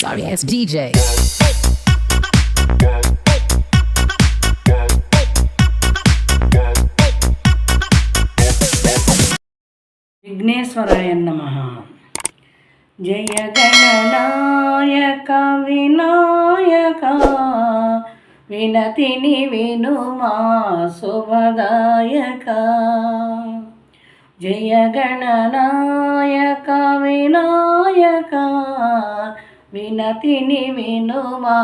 Sorry ass DJ. విఘ్నేశ్వరాయ నమః. జయ గణనాయక వినాయక వినతిని వినుమా శుభదాయక. జయ గణనాయక వినాయక వినతిని వినుమా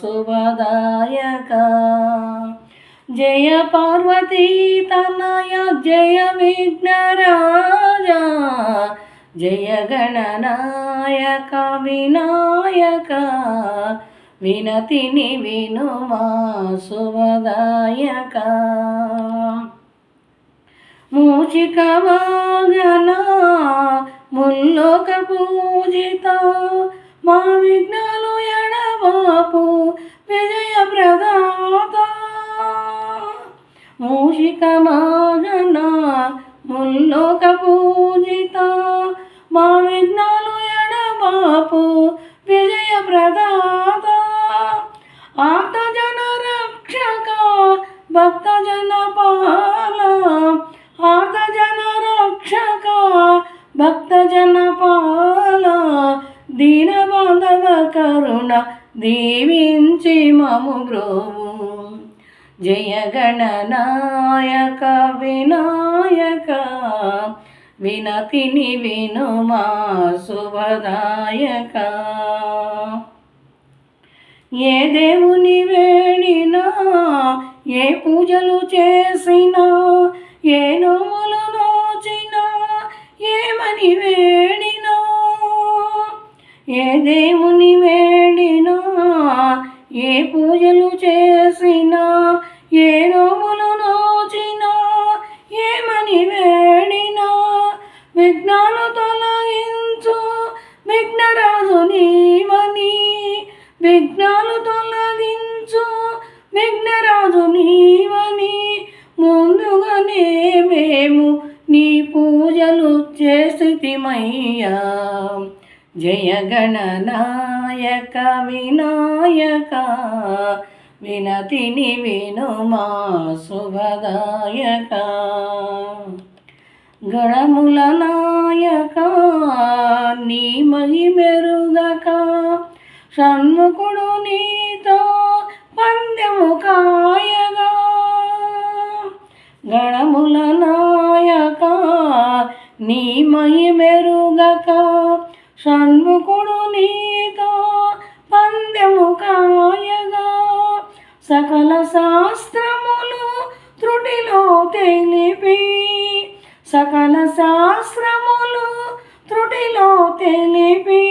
శుభదాయక. జయ పార్వతీ తనయ జయ విఘ్నరాజా జయ గణనాయక వినాయక వినతిని వినుమా శుభదాయక. మూషిక వాగన ముల్లోక పూజిత మా విఘ్నాలు ఎడబాపు విజయ ప్రదాత. మూషిక వాగన ముల్లోక పూజిత మా విఘ్నాలు ఎడబాపు విజయ ప్రదాత. ఆర్తజన రక్షక భక్తజన పాల ఆర్తజన రక్షక భక్తజన పాల దీనబాంధవ కరుణ దీవించి మము బ్రోవు. జయ గణనాయక వినాయక వినతిని వినుమా శుభదాయక. ఏ దేవుని వేడినా ఏ పూజలు చేసినా ఏ నోములు నోచినా ఏమని వేడినా ఏ దేవుని వేడినా ఏ పూజలు చేసినా ఏ నోములు నోచినా ఏమని వేడినా విఘ్నాలు తొలగించు విఘ్నరాజు నీవని. విఘ్నాలు తొలగించు విఘ్నరాజు నీవని ముందుగానే మేము నీ పూజలు చేసితిమయ్యా. జయ గణనాయక వినాయక వినతిని వినుమా శుభదాయక. గణముల నాయక నీ మహిమెరుగక షణ్ముఖుడు నీతో పందెము కాయగా. గణముల నాయక నీ మహిమెరుగక షణ్ముఖుడు నీతో పందెము కాయగా. సకల శాస్త్రములు త్రుటిలో తెలిపి సకల శాస్త్రములు త్రుటిలో తెలిపి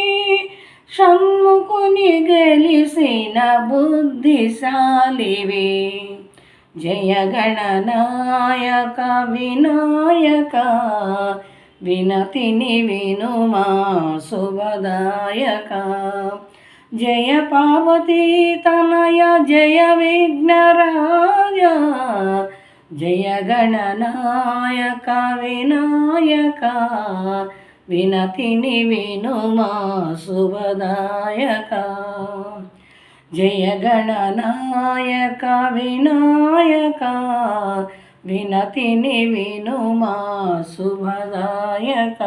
షణ్ముఖుని గెలిసిన బుద్ధిశాలివి. జయ గణనాయక వినాయక వినతిని వినుమా శుభదాయక. జయ పార్వతీ తనయ జయ విఘ్నరాజ జయ గణనాయక వినాయక వినతిని వినుమా శుభదాయక. జయ గణనాయక వినాయక వినతిని వినుమా శుభదాయక.